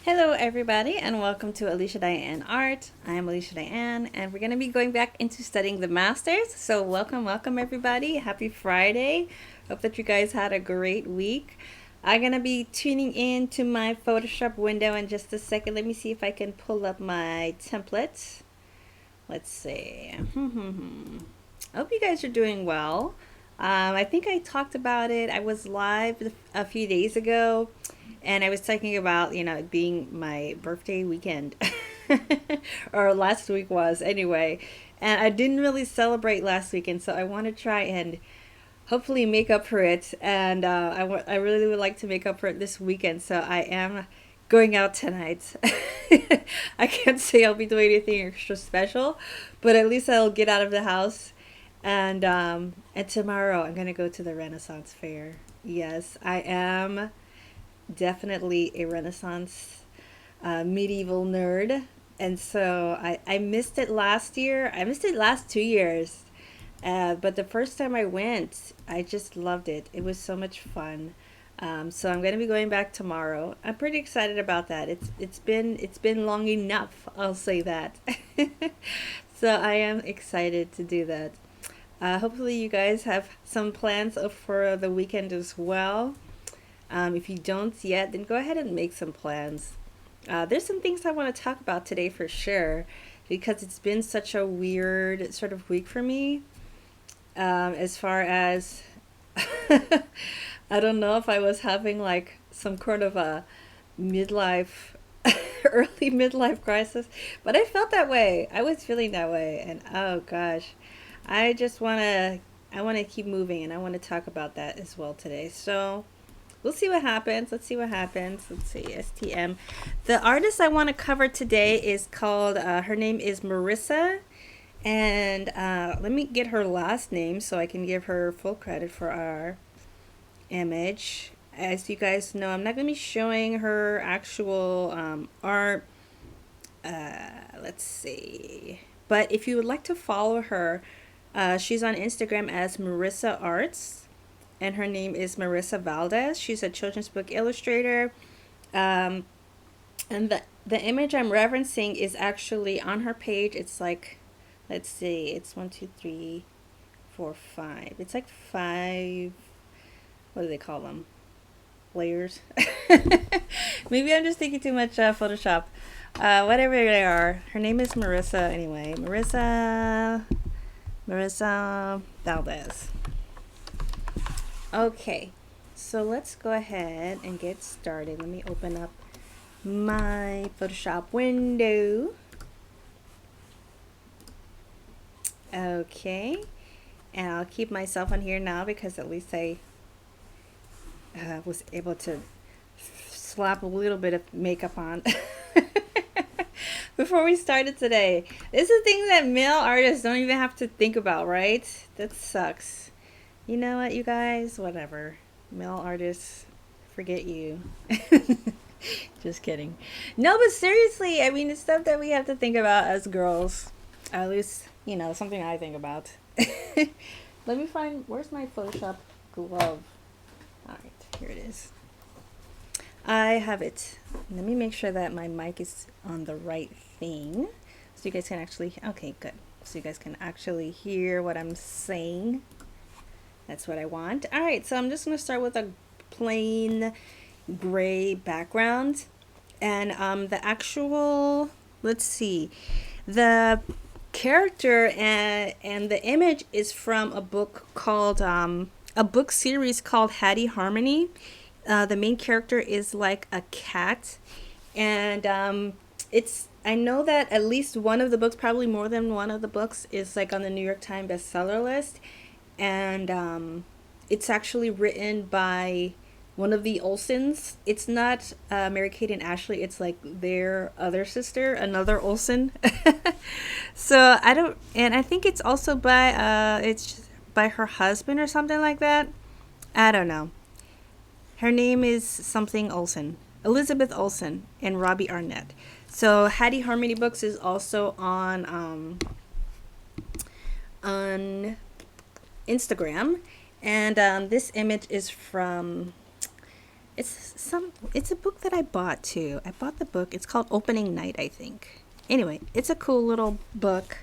Hello, everybody, and welcome to Alicia Dianne Art. I'm Alicia Dianne, and we're going to be going back into studying the masters. So, welcome, everybody. Happy Friday. Hope that you guys had a great week. I'm going to be tuning in to my Photoshop window in just a second. Let me see if I can pull up my template. Let's see. I hope you guys are doing well. I think I talked about it. I was live a few days ago, and I was talking about, it being my birthday weekend, or last week was anyway. And I didn't really celebrate last weekend, so I want to try and hopefully make up for it. And I really would like to make up for it this weekend, so I am going out tonight. I can't say I'll be doing anything extra special, but at least I'll get out of the house. And tomorrow I'm gonna go to the Renaissance Fair. Yes, I am definitely a Renaissance medieval nerd, and so I missed it last year. I missed it last 2 years, but the first time I went, I just loved it. It was so much fun. So I'm going to be going back tomorrow. I'm pretty excited about that. It's been long enough. I'll say that. So I am excited to do that. Hopefully you guys have some plans for the weekend as well. If you don't yet, then go ahead and make some plans. There's some things I want to talk about today for sure, because it's been such a weird sort of week for me. As far as I don't know if I was having like some kind of a midlife, early midlife crisis, but I felt that way. I was feeling that way, and oh gosh, I just I want to keep moving, and I want to talk about that as well today. So we'll see what happens. Let's see what happens. Let's see. STM. The artist I want to cover today is called, her name is Marissa. And let me get her last name so I can give her full credit for our image. As you guys know, I'm not going to be showing her actual art. Let's see. But if you would like to follow her, she's on Instagram as Marissa Arts, and her name is Marissa Valdez. She's a children's book illustrator. Um, and the image I'm referencing is actually on her page. It's like, let's see, it's 1, 2, 3, 4, 5. It's like five. What do they call them? Layers. Maybe I'm just thinking too much Photoshop. Whatever they are. Her name is Marissa anyway. Marissa Valdez. Okay, so let's go ahead and get started. Let me open up my Photoshop window. Okay, and I'll keep myself on here now because at least I was able to slap a little bit of makeup on before we started today. This is a thing that male artists don't even have to think about, right? That sucks. You know what, you guys? Whatever. Male artists, forget you. Just kidding. No, but seriously, I mean, it's stuff that we have to think about as girls. At least, something I think about. Let me find, where's my Photoshop glove? Alright, here it is. I have it. Let me make sure that my mic is on the right thing. So you guys can actually, okay, good. So you guys can actually hear what I'm saying. That's what I want. Alright, so I'm just going to start with a plain gray background. And the actual, let's see, the character and the image is from a book called, a book series called Hattie Harmony. The main character is like a cat. And I know that at least one of the books, probably more than one of the books, is like on the New York Times bestseller list. And it's actually written by one of the Olsens. It's not Mary-Kate and Ashley. It's like their other sister, another Olsen. So I think it's also by it's by her husband or something like that. I don't know. Her name is something Olsen, Elizabeth Olsen and Robbie Arnett. So Hattie Harmony Books is also on Instagram, and this image is from It's a book that I bought too. I bought the book. It's called Opening Night, I think. Anyway, it's a cool little book.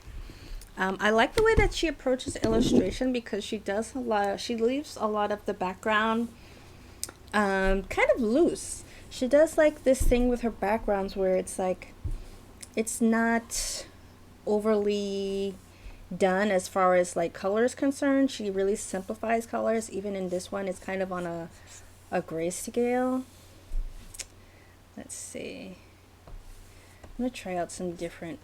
I like the way that she approaches illustration because she does a lot. She leaves a lot of the background kind of loose. She does like this thing with her backgrounds where it's like it's not overly done as far as like color is concerned. She really simplifies colors. Even in this one, it's kind of on a grayscale. Let's see. I'm gonna try out some different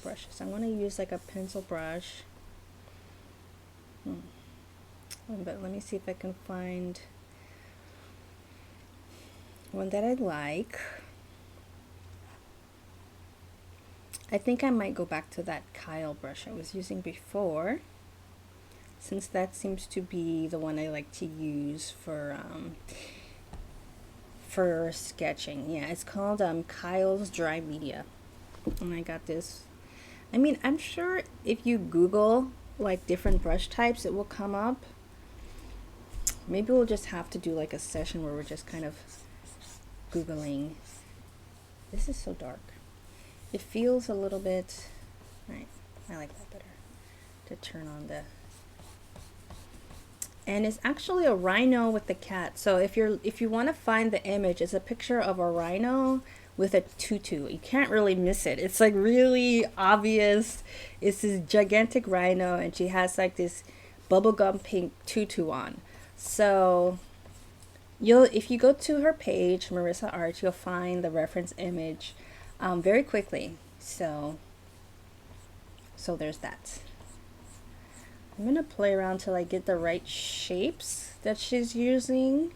brushes. I'm gonna use like a pencil brush. But let me see if I can find one that I like. I think I might go back to that Kyle brush I was using before, since that seems to be the one I like to use for sketching. Yeah, it's called Kyle's Dry Media, and I got this. I mean, I'm sure if you Google like different brush types, it will come up. Maybe we'll just have to do like a session where we're just kind of Googling. This is so dark. It feels a little bit, right, I like that better, to turn on the, and it's actually a rhino with the cat. So if you want to find the image, it's a picture of a rhino with a tutu. You can't really miss it. It's like really obvious. It's this gigantic rhino and she has like this bubblegum pink tutu on. So if you go to her page, Marissa Art, you'll find the reference image very quickly. So there's that. I'm gonna play around till I get the right shapes that she's using.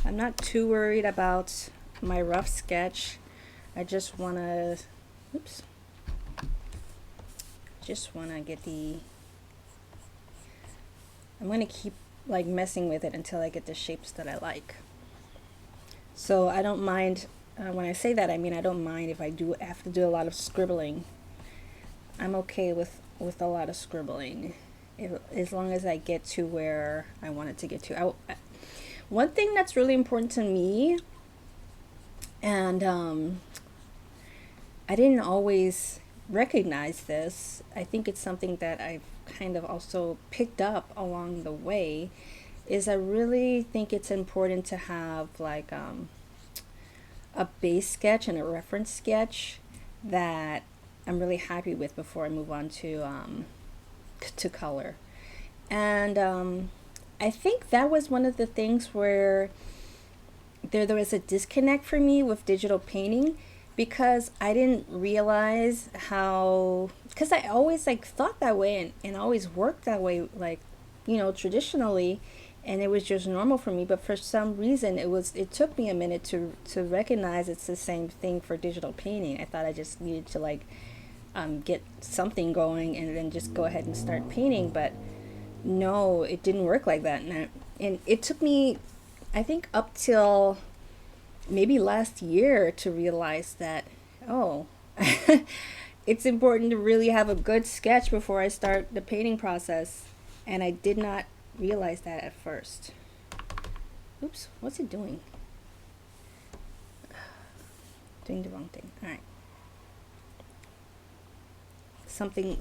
I'm not too worried about my rough sketch. I just wanna, get I'm gonna keep like messing with it until I get the shapes that I like. So I don't mind, when I say that, I mean I don't mind if I have to do a lot of scribbling. I'm okay with a lot of scribbling, as long as I get to where I want it to get to. One thing that's really important to me, and I didn't always recognize this, I think it's something that I've kind of also picked up along the way, is I really think it's important to have like a base sketch and a reference sketch that I'm really happy with before I move on to color. And I think that was one of the things where there was a disconnect for me with digital painting, because I didn't realize how, because I always like thought that way and always worked that way, like, you know, traditionally, and it was just normal for me. But for some reason it took me a minute to recognize it's the same thing for digital painting. I thought I just needed to like get something going and then just go ahead and start painting, but no, it didn't work like that. And it took me, I think, up till maybe last year to realize that, oh, it's important to really have a good sketch before I start the painting process. And I did not realize that at first. Oops, what's it doing? Doing the wrong thing. All right.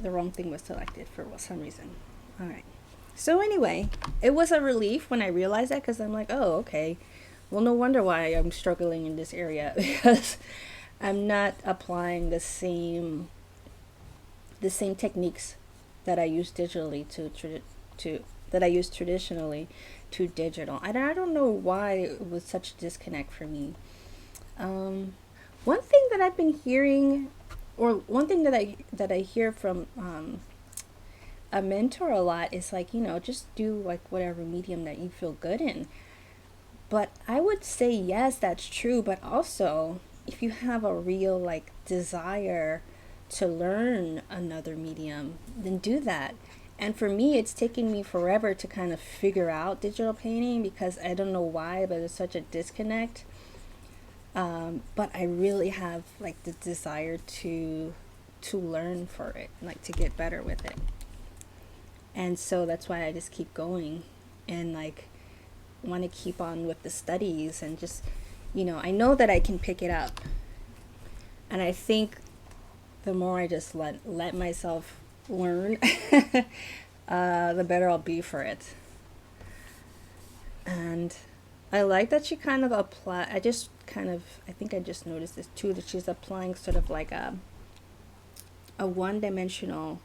The wrong thing was selected for some reason. All right. So anyway, it was a relief when I realized that, because I'm like, oh, okay. Well, no wonder why I'm struggling in this area, because I'm not applying the same techniques that I use digitally that I use traditionally to digital. I don't know why it was such a disconnect for me. One thing that I've been hearing, or one thing that I hear from a mentor a lot, is like, you know, just do like whatever medium that you feel good in. But I would say, yes, that's true, but also if you have a real like desire to learn another medium, then do that. And for me, it's taken me forever to kind of figure out digital painting, because I don't know why, but there's such a disconnect. But I really have like the desire to learn for it, like to get better with it. And so that's why I just keep going. And like, want to keep on with the studies and just, I know that I can pick it up. And I think the more I just let myself learn, the better I'll be for it. And I like that she kind of I think I just noticed this too, that she's applying sort of like a one-dimensional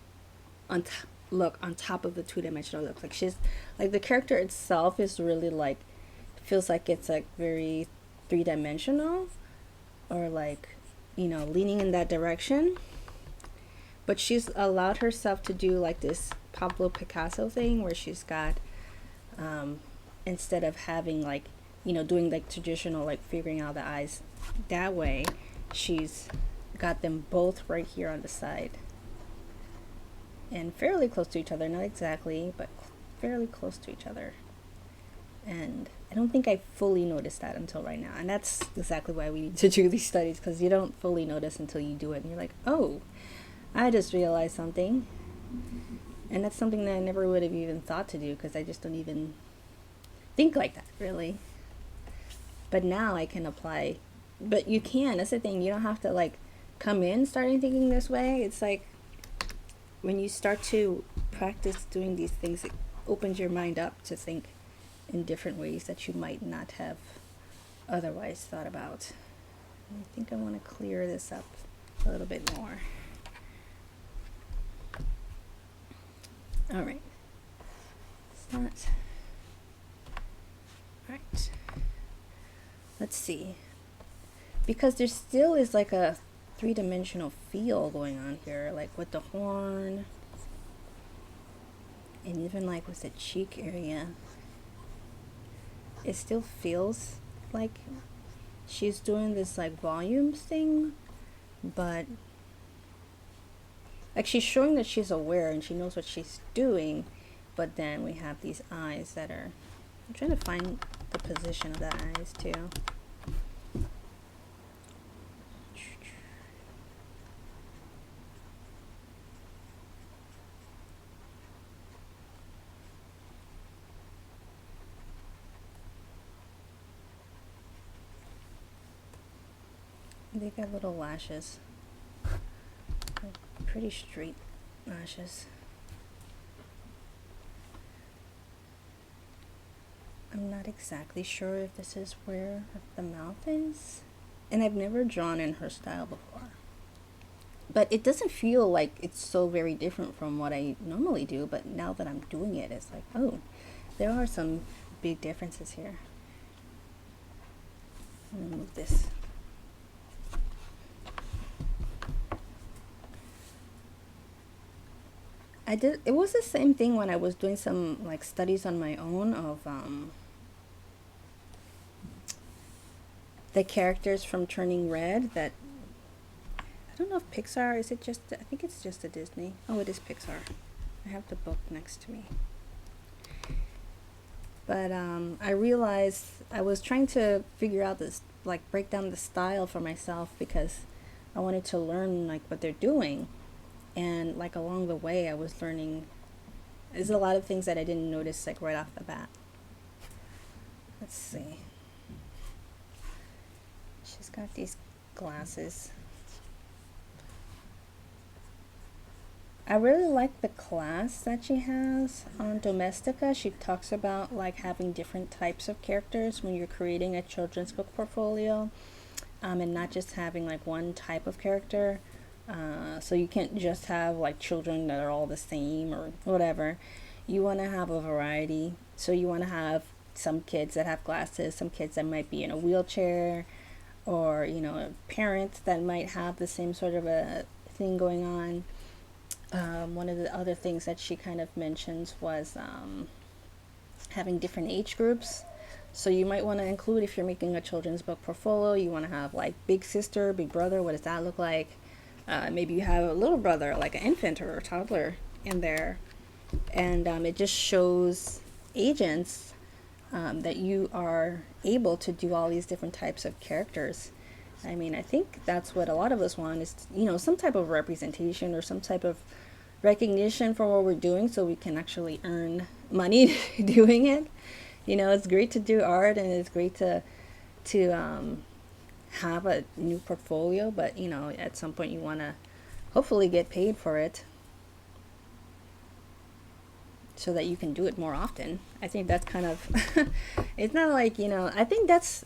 look on top of the two-dimensional look. Like she's like the character itself is really like feels like it's like very three-dimensional, or like leaning in that direction, but she's allowed herself to do like this Pablo Picasso thing where she's got instead of having like doing like traditional like figuring out the eyes that way, she's got them both right here on the side and fairly close to each other, not exactly, but fairly close to each other. And I don't think I fully noticed that until right now, and that's exactly why we need to do these studies, because you don't fully notice until you do it and you're like, oh, I just realized something. And that's something that I never would have even thought to do, because I just don't even think like that really. But now I can apply, but you can, that's the thing, you don't have to like come in starting thinking this way. It's like when you start to practice doing these things, it opens your mind up to think in different ways that you might not have otherwise thought about. I think I want to clear this up a little bit more. All right. It's not. All right. Let's see. Because there still is like a three-dimensional feel going on here, like with the horn, and even like with the cheek area. It still feels like she's doing this like volumes thing, but like she's showing that she's aware and she knows what she's doing, but then we have these eyes that are, I'm trying to find the position of the eyes too. They got little lashes, like pretty straight lashes. I'm not exactly sure if this is where the mouth is, and I've never drawn in her style before, but it doesn't feel like it's so very different from what I normally do. But now that I'm doing it, it's like, oh, there are some big differences here. I'm gonna move this. It was the same thing when I was doing some like studies on my own of the characters from Turning Red. That I don't know if Pixar, is it just, I think it's just a Disney. Oh, it is Pixar. I have the book next to me. But I realized I was trying to figure out this, like break down the style for myself, because I wanted to learn like what they're doing. And like along the way I was learning, there's a lot of things that I didn't notice like right off the bat. Let's see. She's got these glasses. I really like the class that she has on Domestica. She talks about like having different types of characters when you're creating a children's book portfolio, and not just having like one type of character. So you can't just have like children that are all the same or whatever. You want to have a variety. So you want to have some kids that have glasses, some kids that might be in a wheelchair, or a parent that might have the same sort of a thing going on. One of the other things that she kind of mentions was having different age groups. So you might want to include, if you're making a children's book portfolio, you want to have like big sister, big brother. What does that look like? Maybe you have a little brother, like an infant or a toddler in there. And it just shows agents that you are able to do all these different types of characters. I mean, I think that's what a lot of us want, is, some type of representation or some type of recognition for what we're doing, so we can actually earn money doing it. You know, it's great to do art, and it's great to have a new portfolio, but you know, at some point you want to hopefully get paid for it so that you can do it more often. I think that's kind of it's not like, you know, I think that's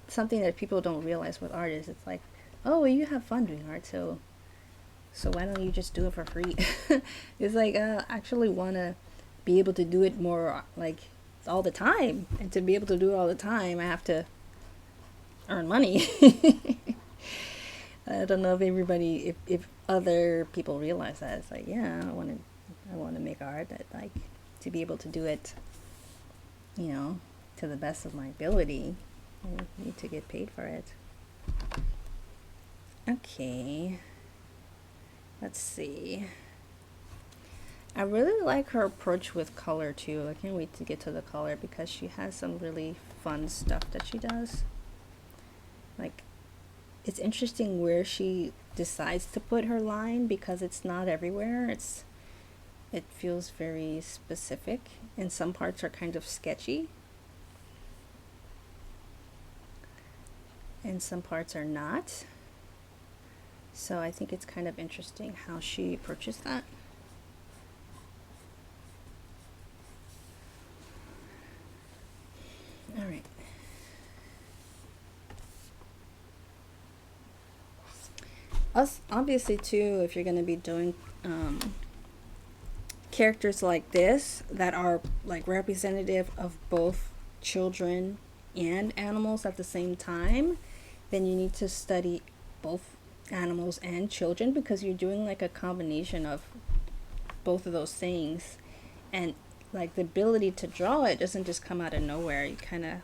something that people don't realize with art is it's like, oh, well, you have fun doing art, so why don't you just do it for free? It's like I actually want to be able to do it more like all the time, and to be able to do it all the time, I have to earn money. I don't know if everybody, if other people realize that. It's like, yeah, I want to make art that like to be able to do it, you know, to the best of my ability. I need to get paid for it. Okay. Let's see. I really like her approach with color too. I can't wait to get to the color because she has some really fun stuff that she does. Like, it's interesting where she decides to put her line because it's not everywhere. It feels very specific, and some parts are kind of sketchy, and some parts are not. So I think it's kind of interesting how she approaches that. All right. Us, obviously, too, if you're going to be doing characters like this that are like representative of both children and animals at the same time, then you need to study both animals and children because you're doing like a combination of both of those things. And like the ability to draw it doesn't just come out of nowhere. You kind of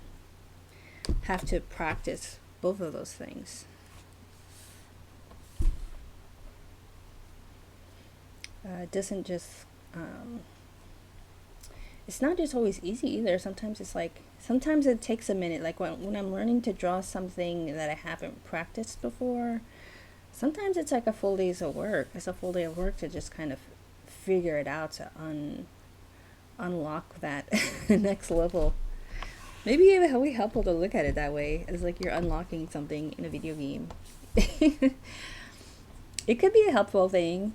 have to practice both of those things. It doesn't just it's not just always easy either. Sometimes it's like, sometimes it takes a minute. Like when I'm learning to draw something that I haven't practiced before, sometimes it's like a full day's of work. It's a full day of work to just kind of figure it out, to unlock that next level. Maybe it would be helpful to look at it that way, as like you're unlocking something in a video game. It could be a helpful thing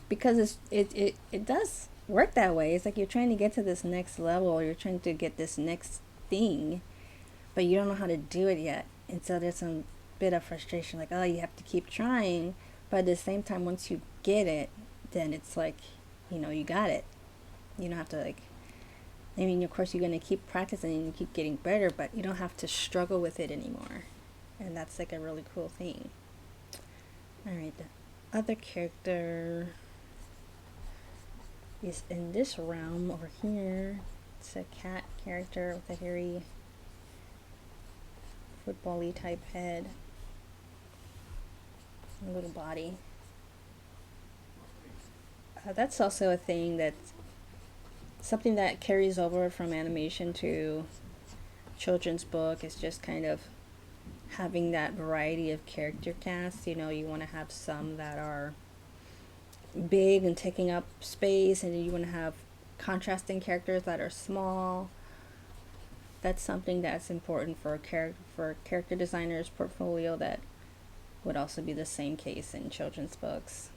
because it does work that way. It's like you're trying to get to this next level, you're trying to get this next thing, but you don't know how to do it yet. And so there's some bit of frustration, like, oh, you have to keep trying. But at the same time, once you get it, then it's like, you know, you got it. You don't have to like, I mean, of course, you're going to keep practicing and you keep getting better, but you don't have to struggle with it anymore. And that's like a really cool thing. All right, the other character is in this realm over here. It's a cat character with a hairy football-y type head, a little body. That's also a thing that's something that carries over from animation to children's book. Is just kind of having that variety of character cast. You know, you want to have some that are big and taking up space, and you want to have contrasting characters that are small. That's something that's important for a character designer's portfolio. That would also be the same case in children's books.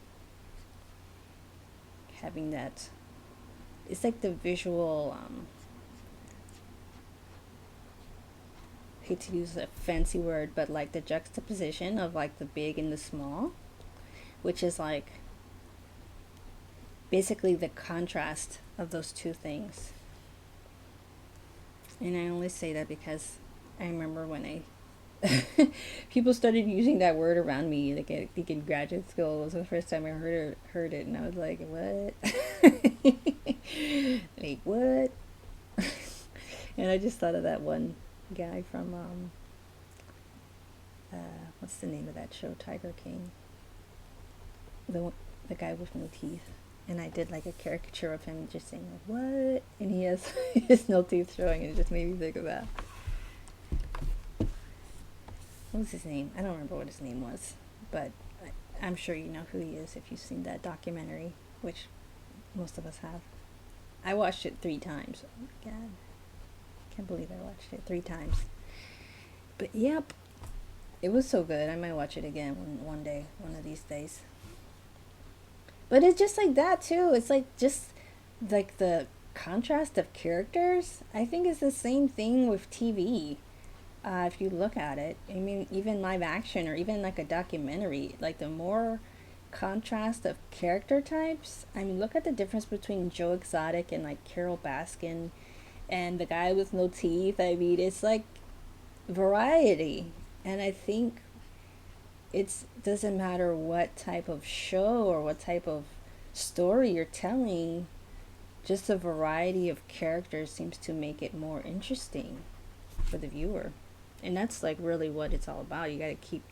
Having that, it's like the visual, hate to use a fancy word, but like the juxtaposition of like the big and the small, which is like basically the contrast of those two things. And I only say that because I remember when people started using that word around me, like I think in graduate school. It was the first time I heard it, and I was like, what? Like, what? And I just thought of that one guy from what's the name of that show, Tiger King, the guy with no teeth. And I did like a caricature of him just saying like, what? And he has his no teeth showing, and it just made me think of that. What was his name? I don't remember what his name was, but I'm sure you know who he is if you've seen that documentary, which most of us have. I watched it 3 times. Oh my God. Can't believe I watched it 3 times. But yep, it was so good. I might watch it again one day, one of these days. But it's just like that too. It's like just like the contrast of characters. I think it's the same thing with TV. If you look at it, I mean, even live action or even like a documentary, like the more contrast of character types. I mean, look at the difference between Joe Exotic and like Carol Baskin and the guy with no teeth. I mean, it's like variety. And I think it doesn't matter what type of show or what type of story you're telling, just a variety of characters seems to make it more interesting for the viewer. And that's like really what it's all about. You got to keep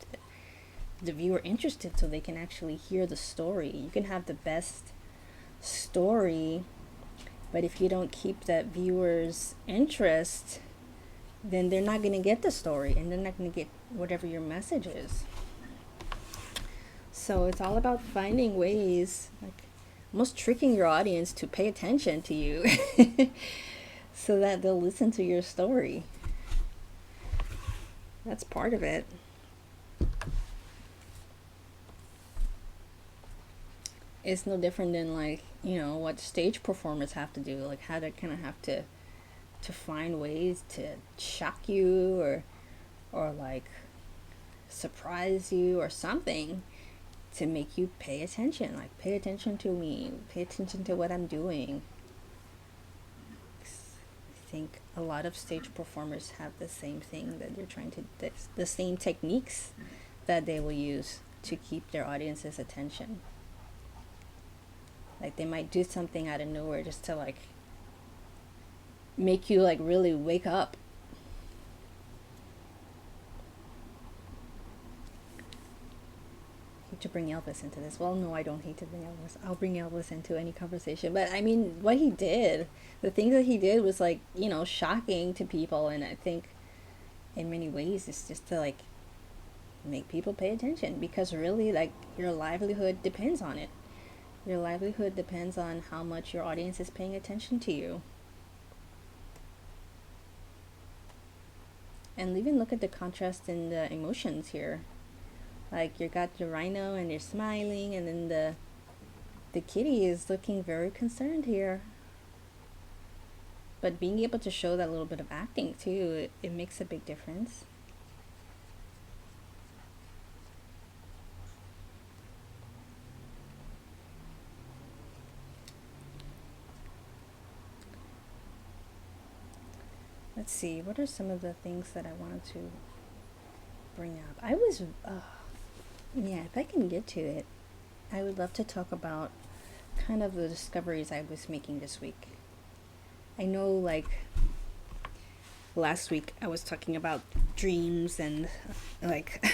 the viewer interested so they can actually hear the story. You can have the best story, but if you don't keep that viewer's interest, then they're not going to get the story and they're not going to get whatever your message is. So it's all about finding ways, like almost tricking your audience to pay attention to you so that they'll listen to your story. That's part of it. It's no different than like, what stage performers have to do, like how they kind of have to find ways to shock you or like surprise you or something to make you pay attention. Like, pay attention to me, pay attention to what I'm doing. I think a lot of stage performers have the same thing, that they're trying to, the same techniques that they will use to keep their audience's attention. Like, they might do something out of nowhere just to like make you like really wake up. To bring Elvis into this. Well, no, I don't hate to bring Elvis. I'll bring Elvis into any conversation. But I mean, what he did, the things that he did was like, shocking to people. And I think in many ways it's just to like make people pay attention, because really like your livelihood depends on it. Your livelihood depends on how much your audience is paying attention to you. And even look at the contrast in the emotions here. Like, you got your rhino and you're smiling, and then the kitty is looking very concerned here. But being able to show that little bit of acting too, it makes a big difference. Let's see, what are some of the things that I wanted to bring up? If I can get to it, I would love to talk about kind of the discoveries I was making this week. I know, like, last week I was talking about dreams and, like,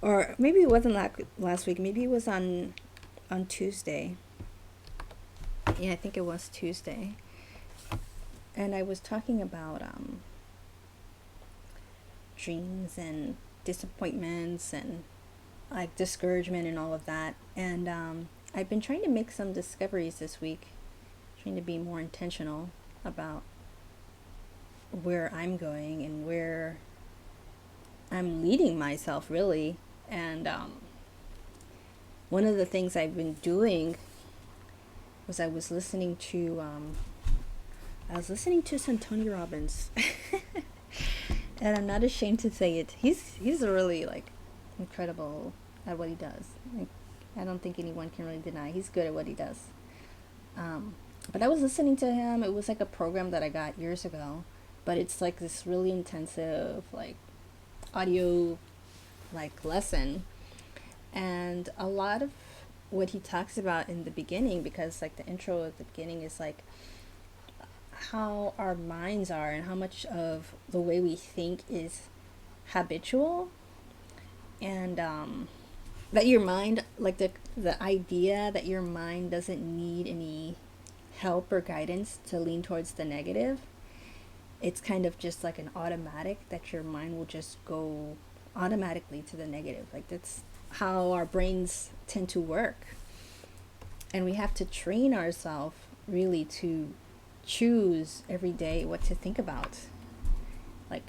or maybe it wasn't last week, maybe it was on Tuesday. Yeah, I think it was Tuesday. And I was talking about dreams and disappointments and like discouragement and all of that. And I've been trying to make some discoveries this week, trying to be more intentional about where I'm going and where I'm leading myself, really. And one of the things I've been doing was I was listening to some Tony Robbins. And I'm not ashamed to say it. He's really like incredible at what he does. Like, I don't think anyone can really deny he's good at what he does. But I was listening to him. It was like a program that I got years ago, but it's like this really intensive like audio like lesson, and a lot of what he talks about in the beginning, because like the intro at the beginning is like how our minds are and how much of the way we think is habitual, and that your mind, like the idea that your mind doesn't need any help or guidance to lean towards the negative. It's kind of just like an automatic, that your mind will just go automatically to the negative. Like, that's how our brains tend to work. And we have to train ourselves really to choose every day what to think about. Like,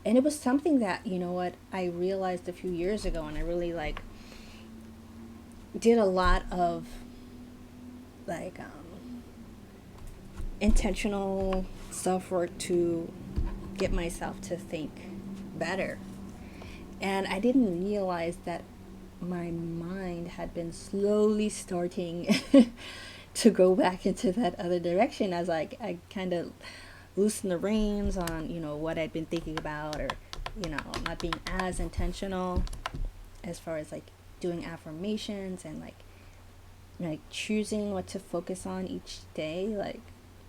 and it was something that, you know what, I realized a few years ago, and I really like did a lot of like intentional self work to get myself to think better. And I didn't realize that my mind had been slowly starting to go back into that other direction as I kind of loosened the reins on, what I'd been thinking about, or, not being as intentional as far as like doing affirmations, and like choosing what to focus on each day, like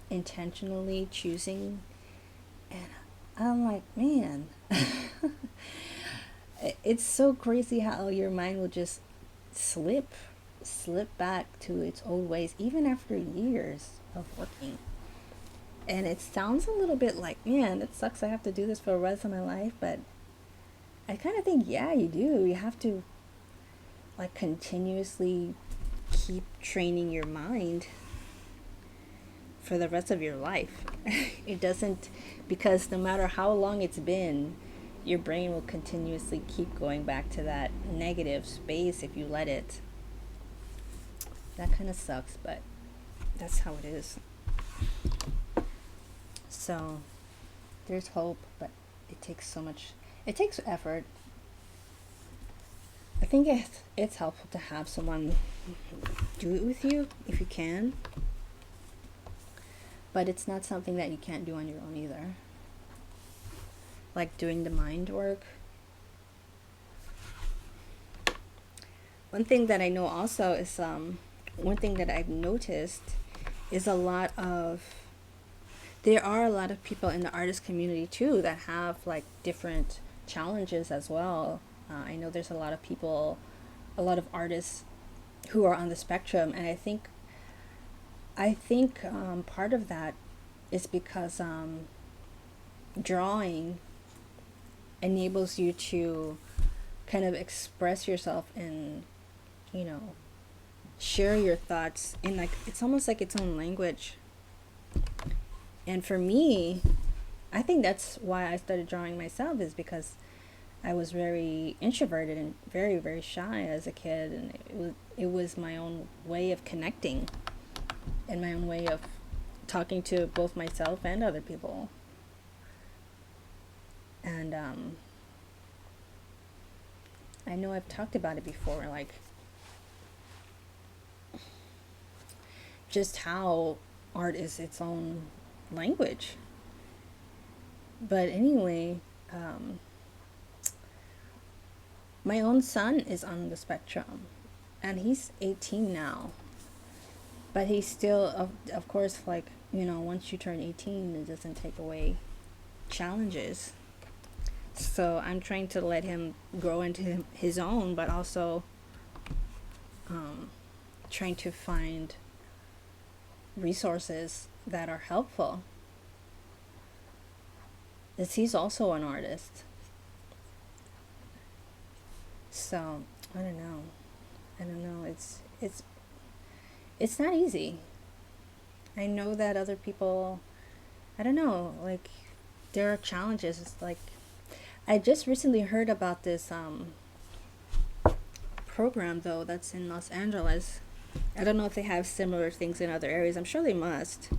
intentionally choosing. And I'm like, man, it's so crazy how your mind will just slip back to its old ways even after years of working. And it sounds a little bit like, man, it sucks I have to do this for the rest of my life, but I kind of think, yeah, you do. You have to like continuously keep training your mind for the rest of your life. It doesn't, because no matter how long it's been, your brain will continuously keep going back to that negative space if you let it. That kind of sucks, but that's how it is. So there's hope, but it takes effort. I think it's helpful to have someone do it with you if you can, but it's not something that you can't do on your own either. Like doing the mind work. One thing that I know also is one thing that I've noticed is there are a lot of people in the artist community too that have like different challenges as well. I know there's a lot of artists who are on the spectrum, and I think part of that is because drawing enables you to kind of express yourself and, share your thoughts in, like, it's almost like its own language. And for me, I think that's why I started drawing myself, is because I was very introverted and very, very shy as a kid, and it was my own way of connecting and my own way of talking to both myself and other people. And I know I've talked about it before, like just how art is its own language. But anyway, my own son is on the spectrum, and he's 18 now. But he's still, of course, like, once you turn 18, it doesn't take away challenges. So I'm trying to let him grow into his own, but also trying to find resources that are helpful. As he's also an artist. So I don't know. It's not easy. I know that other people, I don't know, like, there are challenges. It's like, I just recently heard about this program, though, that's in Los Angeles. I don't know if they have similar things in other areas. I'm sure they must.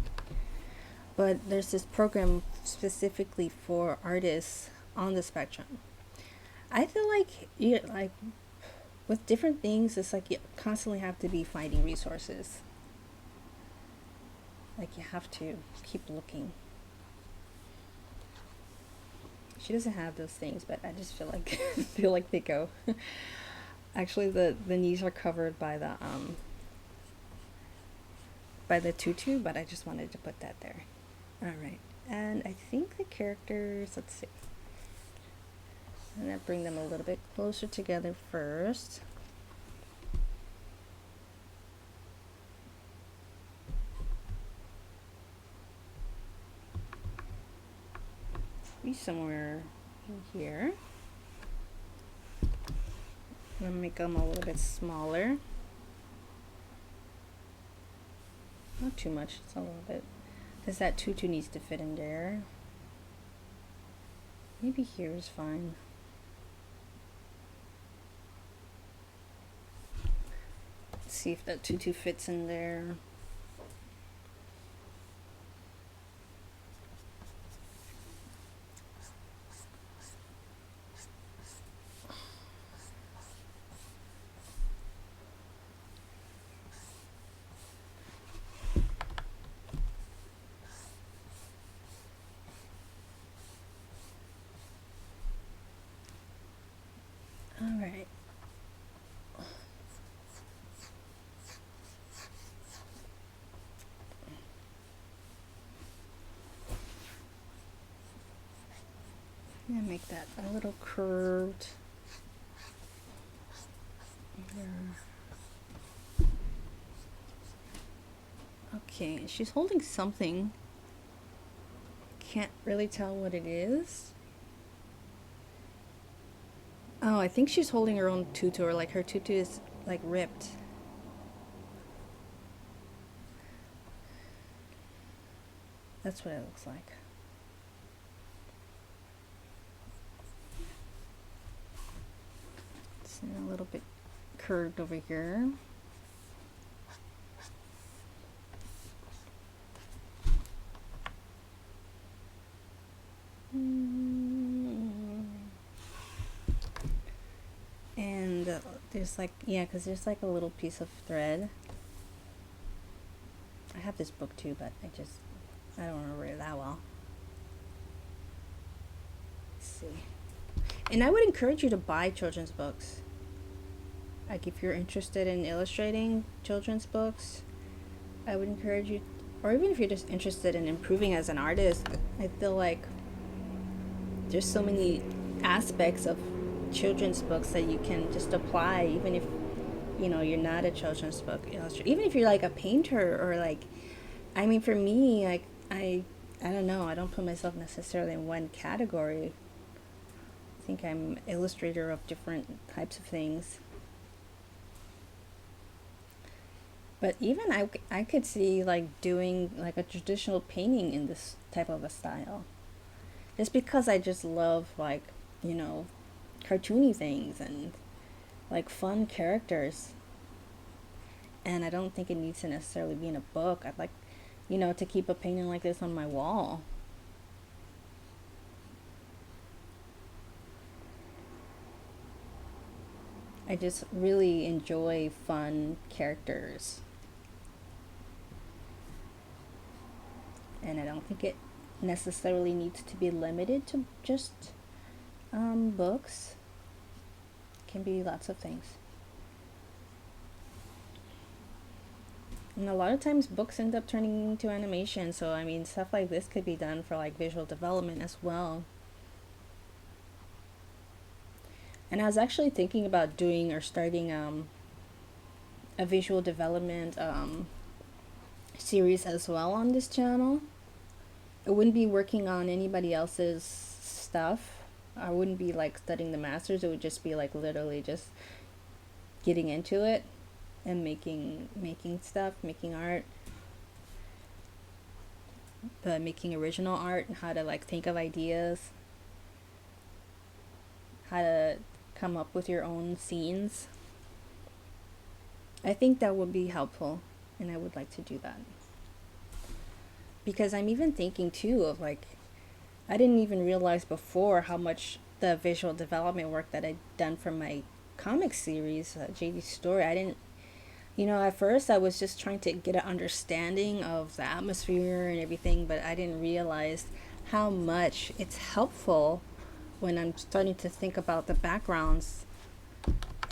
But there's this program specifically for artists on the spectrum. I feel like with different things, it's like you constantly have to be finding resources. Like, you have to keep looking. She doesn't have those things, but I just feel like they go. Actually, the knees are covered by the tutu, but I just wanted to put that there. All right, and I think the characters. Let's see. I'm gonna bring them a little bit closer together first. Be somewhere in here. I'm gonna make them a little bit smaller. Not too much, it's a little bit. Because that tutu needs to fit in there. Maybe here is fine. Let's see if that tutu fits in there. All right. I'm gonna make that a little curved. There. Okay, she's holding something. Can't really tell what it is. Oh, I think she's holding her own tutu, or like her tutu is like ripped. That's what it looks like. It's a little bit curved over here. And there's like, yeah, because there's like a little piece of thread. I have this book too, but I don't remember it that well. Let's see. And I would encourage you to buy children's books. Like if you're interested in illustrating children's books, I would encourage you, or even if you're just interested in improving as an artist, I feel like there's so many aspects of children's books that you can just apply, even if you're not a children's book illustrator, even if you're like a painter, or like, I mean, for me, like I don't know, I don't put myself necessarily in one category. I think I'm illustrator of different types of things. But even I could see like doing like a traditional painting in this type of a style, just because I just love like cartoony things and like fun characters, and I don't think it needs to necessarily be in a book. I'd like to keep a painting like this on my wall. I just really enjoy fun characters, and I don't think it necessarily needs to be limited to just books. It can be lots of things. And a lot of times books end up turning into animation, so I mean stuff like this could be done for like visual development as well. And I was actually thinking about doing or starting a visual development series as well on this channel. I wouldn't be working on anybody else's stuff. I wouldn't be like studying the masters. It would just be like literally just getting into it and making stuff, making art, but making original art, and how to like think of ideas, how to come up with your own scenes. I think that would be helpful, and I would like to do that. Because I'm even thinking too of like, I didn't even realize before how much the visual development work that I'd done for my comic series, JD's Story, I didn't, at first I was just trying to get an understanding of the atmosphere and everything, but I didn't realize how much it's helpful when I'm starting to think about the backgrounds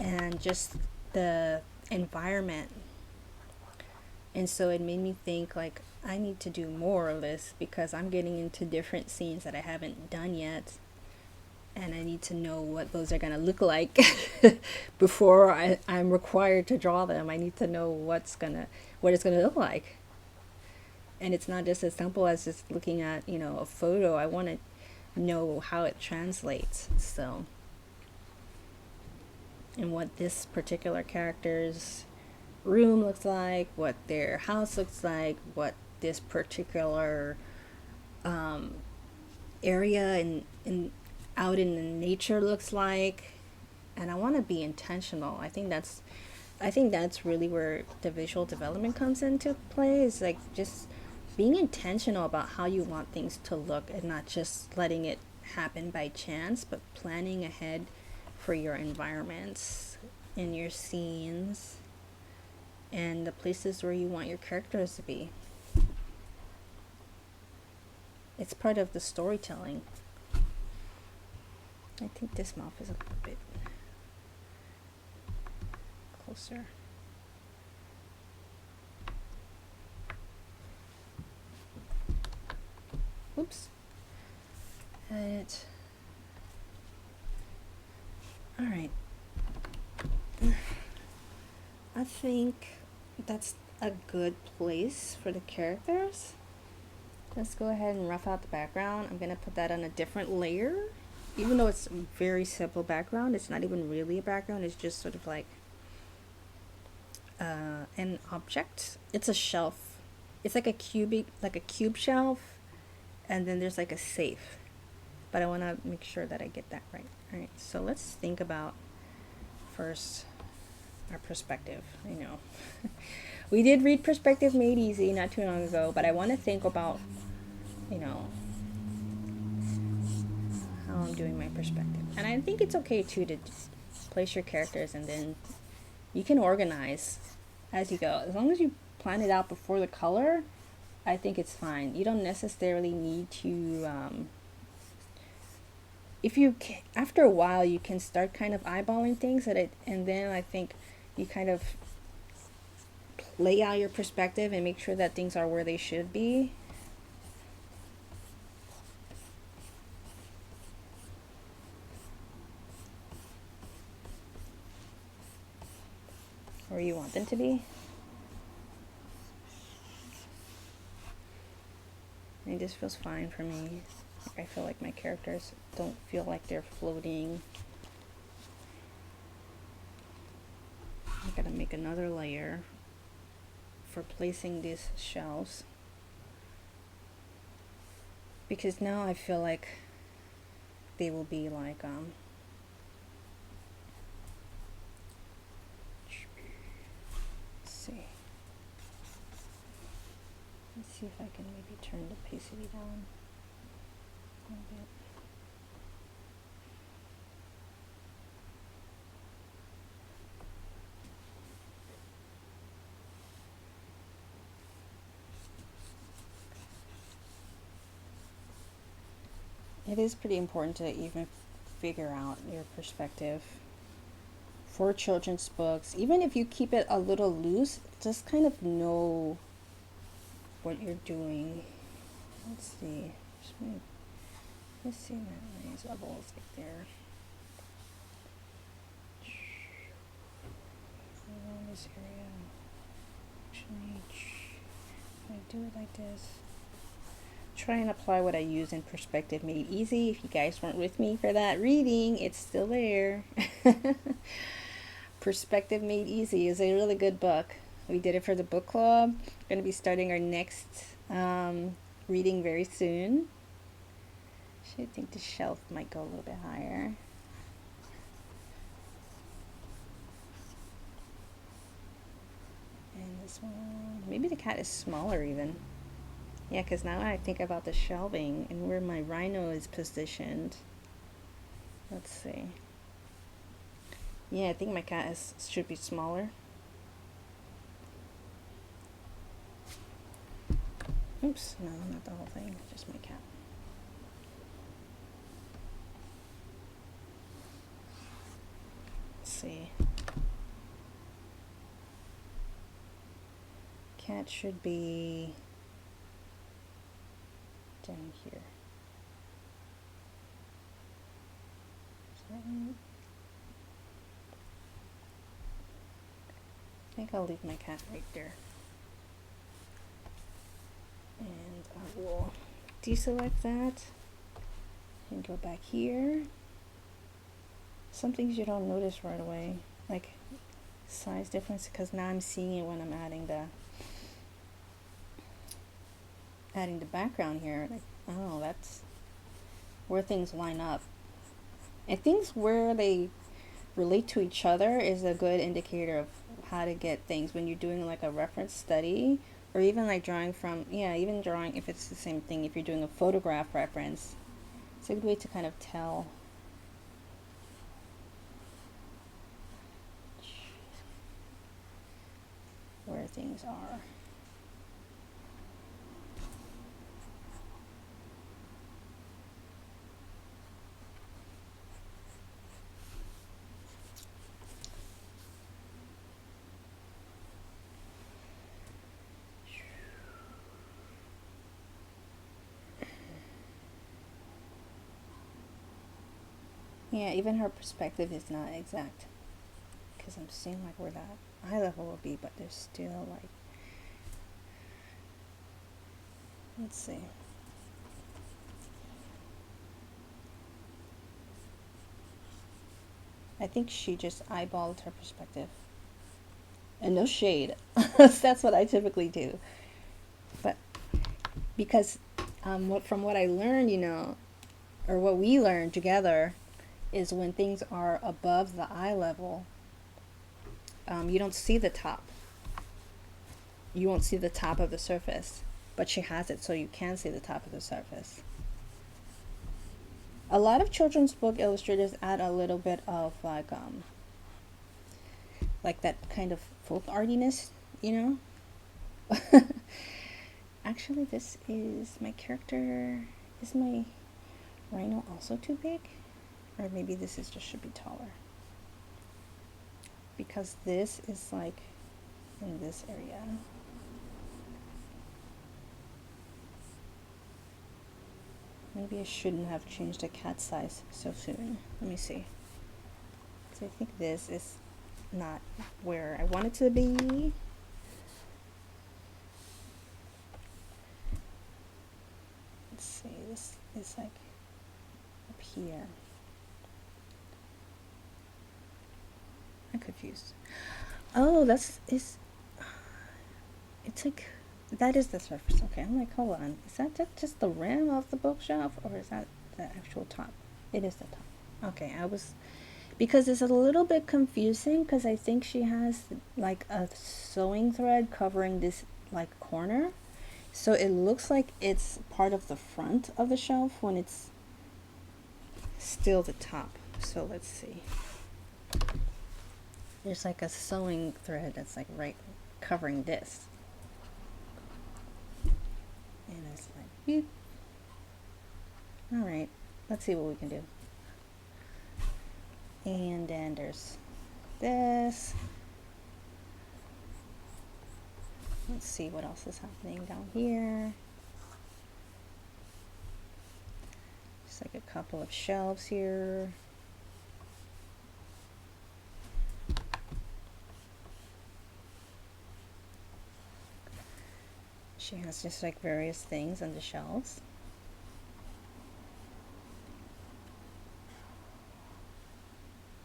and just the environment. And so it made me think like, I need to do more of this, because I'm getting into different scenes that I haven't done yet, and I need to know what those are going to look like before I'm required to draw them. I need to know what it's going to look like. And it's not just as simple as just looking at a photo. I want to know how it translates, so, and what this particular character's room looks like, what their house looks like, what this particular um, area in out in the nature looks like. And I want to be intentional. I think that's really where the visual development comes into play. Is like just being intentional about how you want things to look and not just letting it happen by chance, but planning ahead for your environments and your scenes and the places where you want your characters to be. It's part of the storytelling. I think this mouth is a little bit closer. Oops. All right. I think that's a good place for the characters. Let's go ahead and rough out the background. I'm gonna put that on a different layer. Even though it's a very simple background, it's not even really a background, it's just sort of like an object. It's a shelf. It's like a cube shelf, and then there's like a safe. But I want to make sure that I get that right. All right, so let's think about first our perspective. I know we did read Perspective Made Easy not too long ago, but I want to think about, you know, how I'm doing my perspective. And I think it's okay too to just place your characters and then you can organize as you go. As long as you plan it out before the color, I think it's fine. You don't necessarily need to if you after a while you can start kind of eyeballing things and then I think you kind of lay out your perspective and make sure that things are where they should be. Where you want them to be. And it just feels fine for me. I feel like my characters don't feel like they're floating. I gotta make another layer for placing these shelves, because now I feel like they will be like let's see if I can maybe turn the opacity down a little bit. It is pretty important to even figure out your perspective for children's books. Even if you keep it a little loose, just kind of know what you're doing. Let's see. Let's see my eyes bubbles right there. Around this area. Actually, if I do it like this. Try and apply what I use in Perspective Made Easy. If you guys weren't with me for that reading, it's still there. Perspective Made Easy is a really good book. We did it for the book club. We're going to be starting our next reading very soon. I think the shelf might go a little bit higher. And this one, maybe the cat is smaller even. Yeah, because now I think about the shelving and where my rhino is positioned. Let's see. Yeah, I think my cat should be smaller. Oops, no, not the whole thing, just my cat. Let's see. Cat should be down here. Is that right? I think I'll leave my cat right there. And I will deselect that and go back here. Some things you don't notice right away. Like size difference, because now I'm seeing it when I'm adding the background here. Like, oh, that's where things line up. And things where they relate to each other is a good indicator of how to get things when you're doing like a reference study, or even like drawing from, yeah, even drawing, if it's the same thing, if you're doing a photograph reference, it's a good way to kind of tell where things are. Yeah, even her perspective is not exact, because I'm seeing like where that eye level will be, but there's still like, let's see. I think she just eyeballed her perspective. And no shade. That's what I typically do. But because from what I learned, or what we learned together, is when things are above the eye level, you don't see the top. You won't see the top of the surface. But she has it so you can see the top of the surface. A lot of children's book illustrators add a little bit of like that kind of folk artiness, Actually, this is my character. Is my rhino also too big? Or maybe this is just should be taller. Because this is like in this area. Maybe I shouldn't have changed the cat size so soon. Let me see. So I think this is not where I want it to be. Let's see, this is like up here. I'm confused. Oh, it's like, that is the surface. Okay, I'm like, hold on. Is that just the rim of the bookshelf, or is that the actual top? It is the top. Okay, because it's a little bit confusing, because I think she has like a sewing thread covering this like corner. So it looks like it's part of the front of the shelf when it's still the top. So let's see. There's like a sewing thread that's like right covering this. And it's like, beep. All right, let's see what we can do. And then there's this. Let's see what else is happening down here. Just like a couple of shelves here. She has just like various things on the shelves.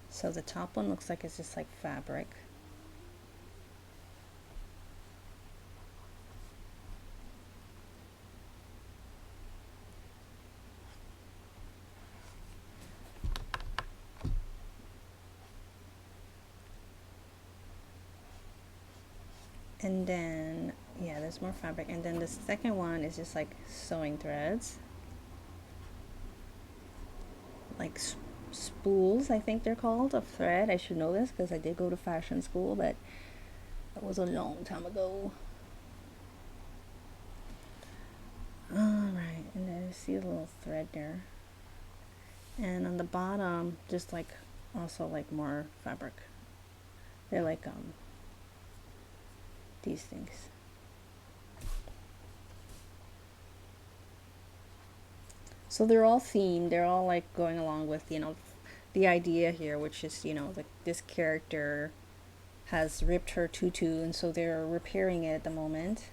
So the top one looks like it's just like fabric. And then, yeah, there's more fabric. And then the second one is just like sewing threads. Like spools, I think they're called, of thread. I should know this because I did go to fashion school, but that was a long time ago. Alright, and then you see a little thread there. And on the bottom, just like also like more fabric. They're like these things. So they're all themed. They're all like going along with, the idea here, which is, like this character has ripped her tutu, and so they're repairing it at the moment.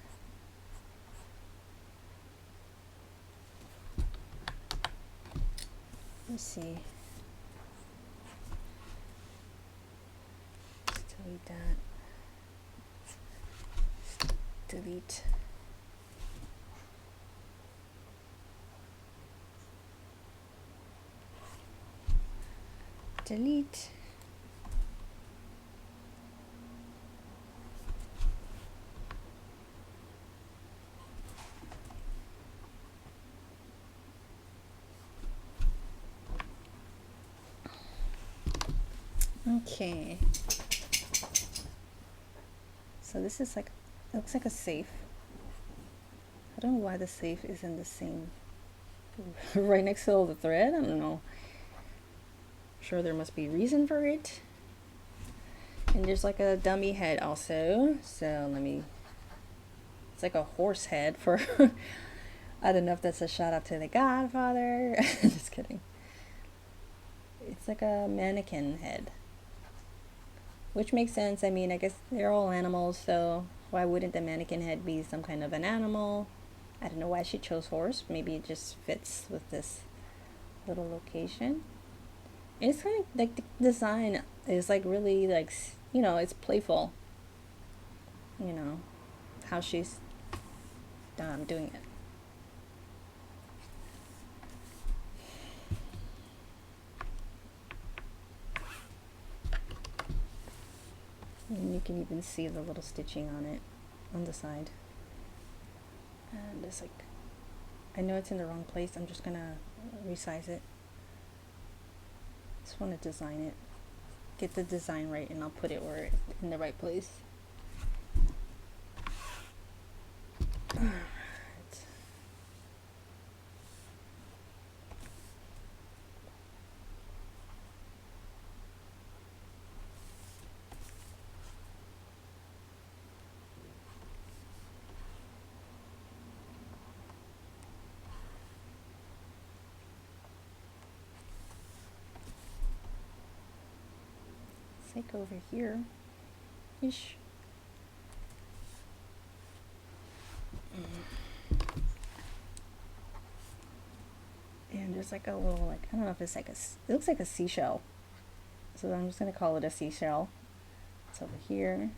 Let's see. Still delete that. Delete. Delete. Okay. So this is like, it looks like a safe. I don't know why the safe is in the same, right next to all the thread. I don't know. I'm sure there must be a reason for it. And there's like a dummy head also. So let me, it's like a horse head for, I don't know if that's a shout out to the Godfather. Just kidding. It's like a mannequin head. Which makes sense. I mean, I guess they're all animals, so why wouldn't the mannequin head be some kind of an animal? I don't know why she chose horse. Maybe it just fits with this little location. It's kind of like the design is like really like, you know, it's playful. You know, how she's doing it. And you can even see the little stitching on it, on the side. And it's like, I know it's in the wrong place. I'm just gonna resize it. Just want to design it, get the design right, and I'll put it where it's in the right place. Alright. It's like over here ish. And there's like a little, like, I don't know if it's like it looks like a seashell. So I'm just gonna call it a seashell. It's over here.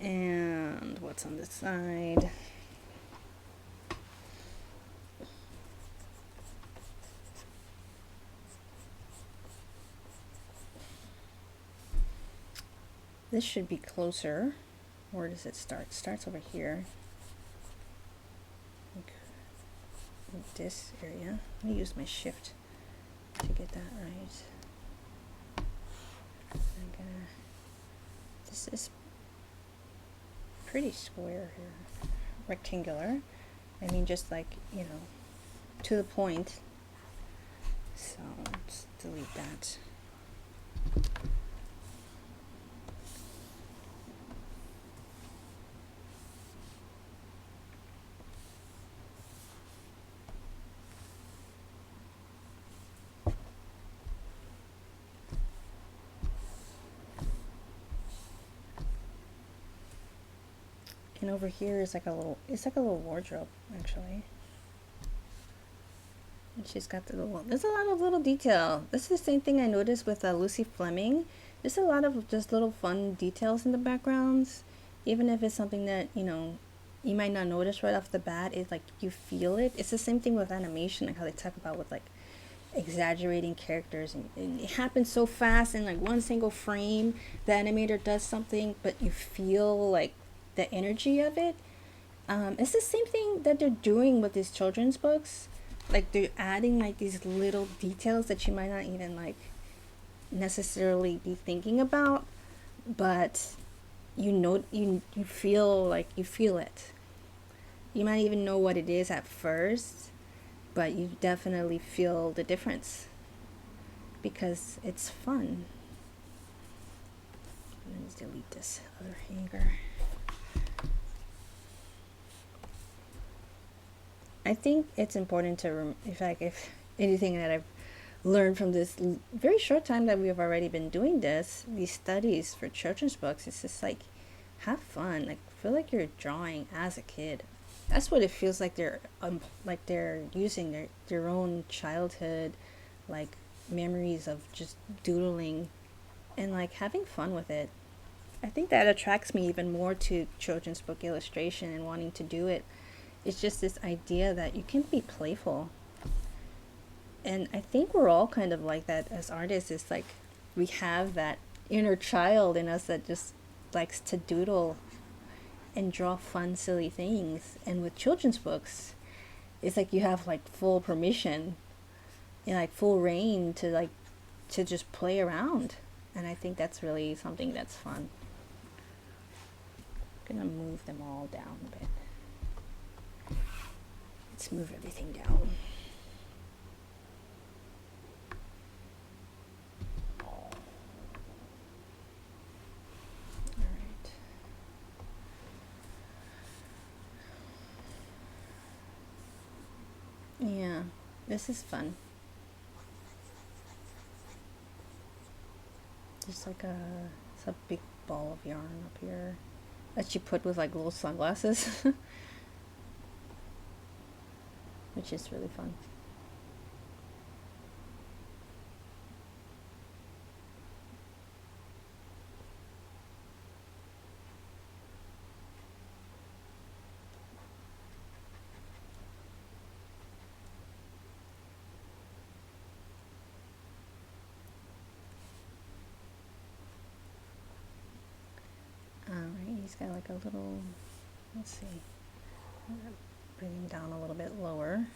And what's on this side? This should be closer. Where does it start? It starts over here. This area. Let me use my shift to get that right. This is pretty square here. Rectangular. I mean, just like, you know, to the point. So let's delete that. And over here is like a little, it's like a little wardrobe actually. And she's got the little, there's a lot of little detail. This is the same thing I noticed with Lucy Fleming. There's a lot of just little fun details in the backgrounds. Even if it's something that, you know, you might not notice right off the bat, it's like you feel it. It's the same thing with animation, like how they talk about with like exaggerating characters, and it happens so fast in like one single frame. The animator does something, but you feel like the energy of it. It's the same thing that they're doing with these children's books. Like they're adding like these little details that you might not even like necessarily be thinking about, but you know, you feel like you feel it. You might even know what it is at first, but you definitely feel the difference because it's fun. Let's delete this other hanger. I think it's important to, if anything that I've learned from this very short time that we have already been doing these studies for children's books, it's just like, have fun. Like, feel like you're drawing as a kid. That's what it feels like. They're using their own childhood, like memories of just doodling and like having fun with it. I think that attracts me even more to children's book illustration and wanting to do it. It's just this idea that you can be playful. And I think we're all kind of like that as artists. It's like we have that inner child in us that just likes to doodle and draw fun, silly things. And with children's books, it's like you have like full permission and like full reign to just play around. And I think that's really something that's fun. I'm gonna move them all down a bit. Let's move everything down. Alright. Yeah, this is fun. There's like it's a big ball of yarn up here that she put with like little sunglasses, which is really fun. Alright, he's got like a little, let's see, I'm gonna bring him down a little bit lower.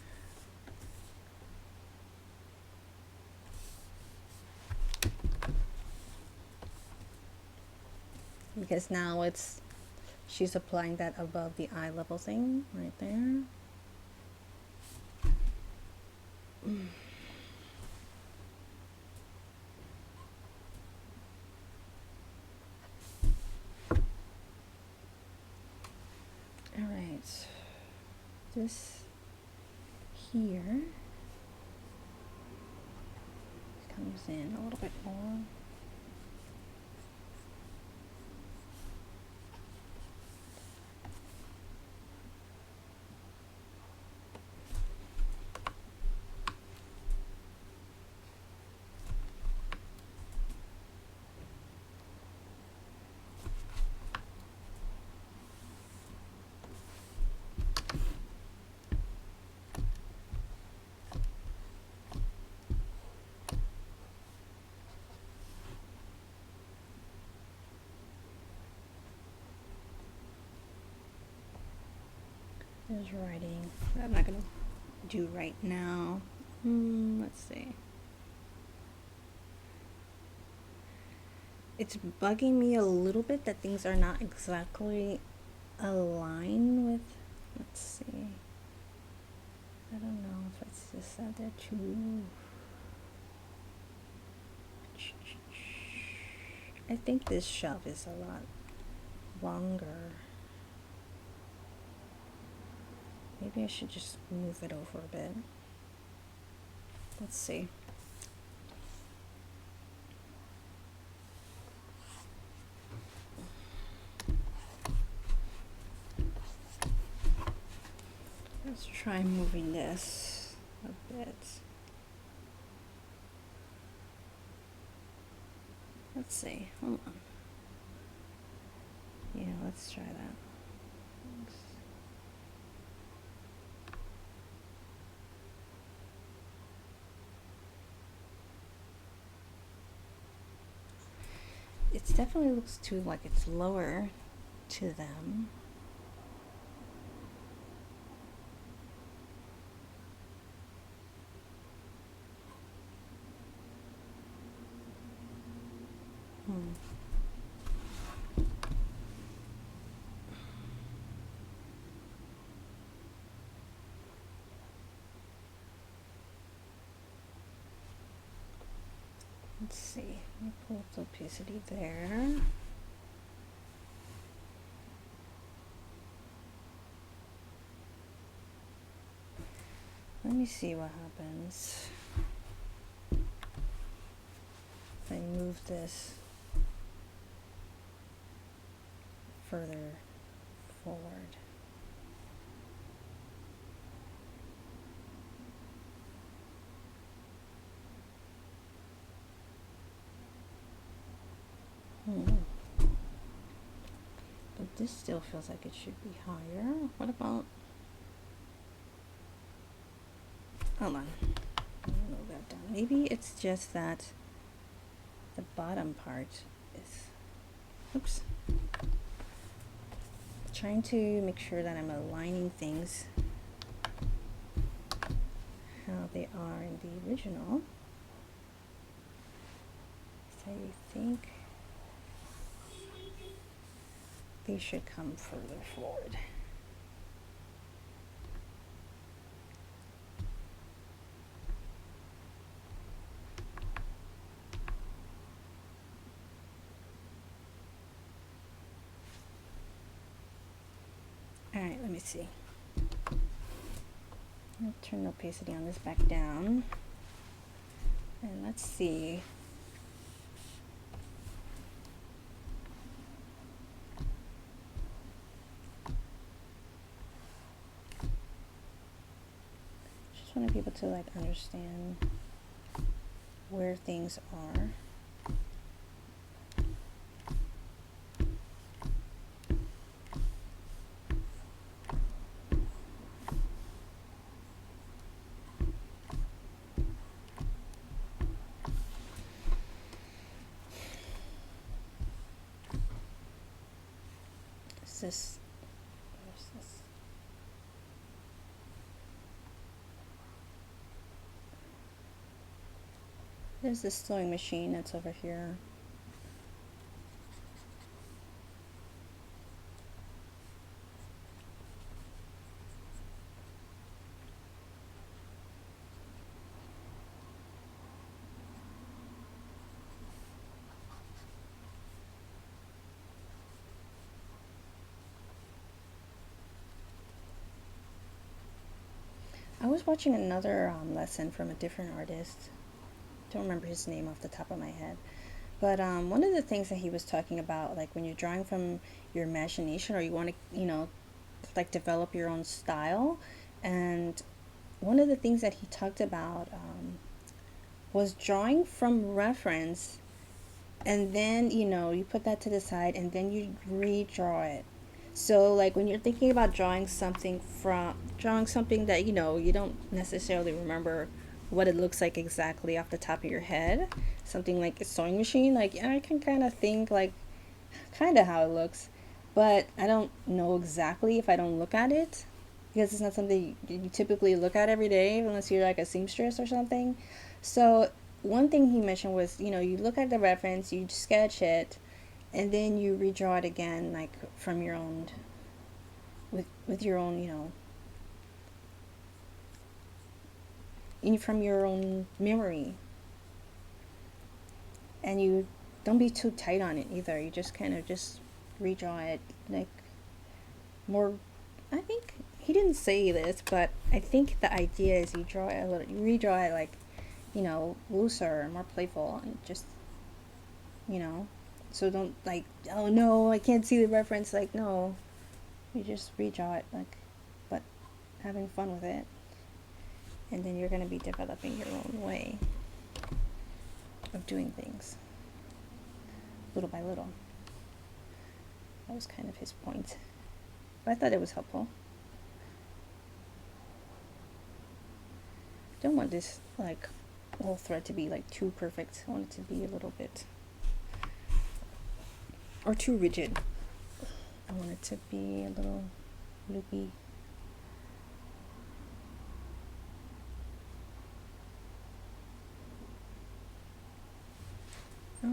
Because now she's applying that above the eye level thing right there. Alright, this here comes in a little bit more. There's writing that I'm not gonna do right now. Let's see. It's bugging me a little bit that things are not exactly aligned with. Let's see. I don't know if it's just that they're too. I think this shelf is a lot longer. Maybe I should just move it over a bit. Let's see. Let's try moving this a bit. Let's see. Hold on. Yeah, let's try that. Thanks. It definitely looks too like it's lower to them. Let's see. Let me pull up the opacity there. Let me see what happens if I move this further forward. This still feels like it should be higher. What about, hold on, let me move that down. Maybe it's just that the bottom part is, oops. Trying to make sure that I'm aligning things how they are in the original. So I think they should come further forward. All right, let me see. I'll turn the opacity on this back down. And let's see. Just want to be able to like understand where things are. This, where's this? There's this sewing machine that's over here. I was watching another lesson from a different artist. Don't remember his name off the top of my head. But one of the things that he was talking about, like when you're drawing from your imagination or you want to, you know, like develop your own style. And one of the things that he talked about was drawing from reference. And then, you know, you put that to the side and then you redraw it. So like when you're thinking about drawing something that, you know, you don't necessarily remember what it looks like exactly off the top of your head, something like a sewing machine, like I can kind of think like kind of how it looks, but I don't know exactly if I don't look at it, because it's not something you typically look at every day unless you're like a seamstress or something. So one thing he mentioned was, you know, you look at the reference, you sketch it, and then you redraw it again, like from your own, with your own, you know, from your own memory. And you don't be too tight on it either. You just kind of just redraw it like more. I think he didn't say this, but I think the idea is you redraw it like, you know, looser, more playful, and just, you know, so don't like, oh no, I can't see the reference. Like, no, you just redraw it, like, but having fun with it. And then you're going to be developing your own way of doing things, little by little. That was kind of his point. But I thought it was helpful. Don't want this, like, whole thread to be, like, too perfect. I want it to be a little bit, or too rigid. I want it to be a little loopy.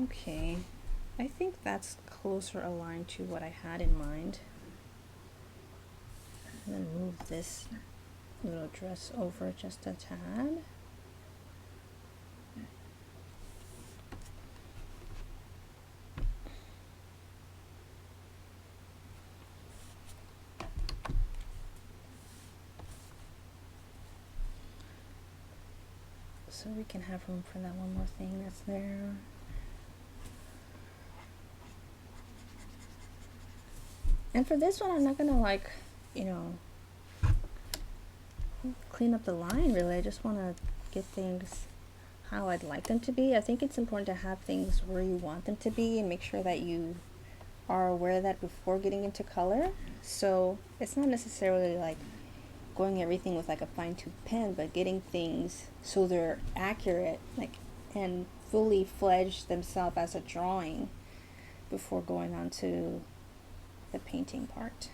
Okay, I think that's closer aligned to what I had in mind. I'm going to move this little dress over just a tad. So we can have room for that one more thing that's there. And for this one, I'm not gonna, like, you know, clean up the line really. I just want to get things how I'd like them to be. I think it's important to have things where you want them to be and make sure that you are aware of that before getting into color. So it's not necessarily like going everything with like a fine-tooth pen, but getting things so they're accurate, like, and fully fledged themselves as a drawing before going on to the painting part.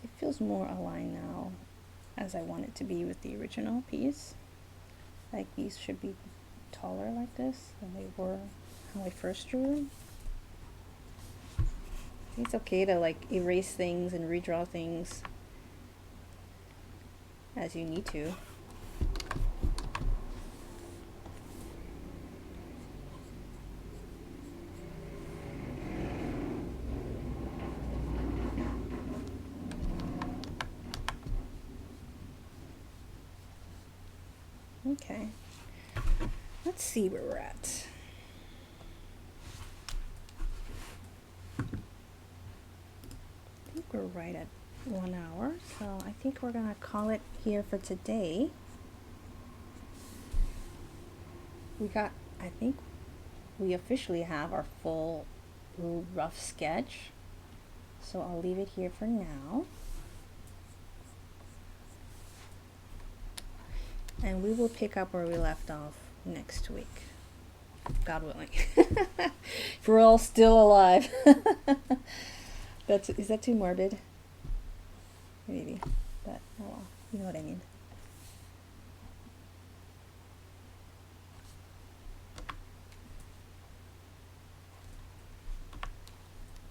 It feels more aligned now as I want it to be with the original piece. Like these should be taller like this than they were how I first drew them. It's okay to like erase things and redraw things as you need to. Okay, let's see where we're at. I think we're right at 1 hour, so I think we're gonna call it here for today. I think we officially have our full rough sketch, so I'll leave it here for now. And we will pick up where we left off next week, God willing. If we're all still alive. Is that too morbid? Maybe, but oh well, you know what I mean.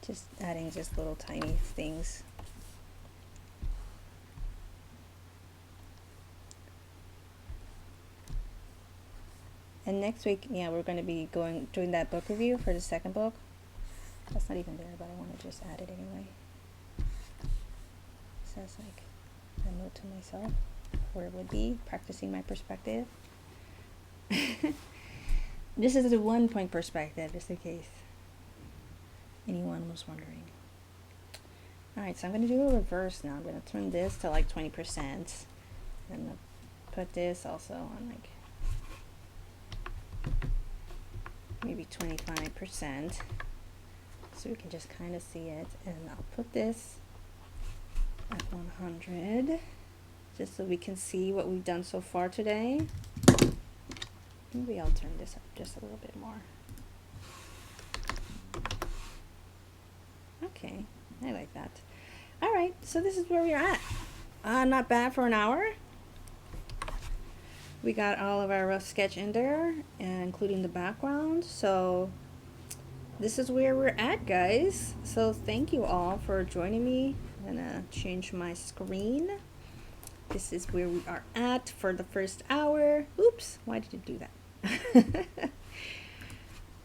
Just adding just little tiny things. And next week, yeah, we're going to be doing that book review for the second book. That's not even there, but I want to just add it anyway. So it's like a note to myself where it would be, practicing my perspective. This is a 1-point perspective, just in case anyone was wondering. Alright, so I'm going to do a reverse now. I'm going to turn this to like 20%. I'm going to put this also on like maybe 25%, so we can just kind of see it. And I'll put this at 100 just so we can see what we've done so far today. Maybe I'll turn this up just a little bit more. Okay, I like that. All right, so this is where we're at. Not bad for an hour. We got all of our rough sketch in there, including the background. So this is where we're at, guys. So thank you all for joining me. I'm gonna change my screen. This is where we are at for the first hour. Oops, why did it do that?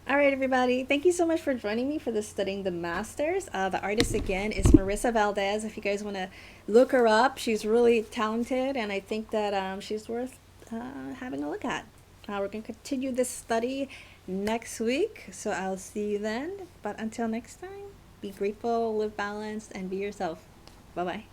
All right, everybody. Thank you so much for joining me for this Studying the Masters. The artist again is Marissa Valdez. If you guys want to look her up, she's really talented, and I think that she's worth having a look at. We're going to continue this study next week, so I'll see you then. But until next time, be grateful, live balanced, and be yourself. Bye-bye.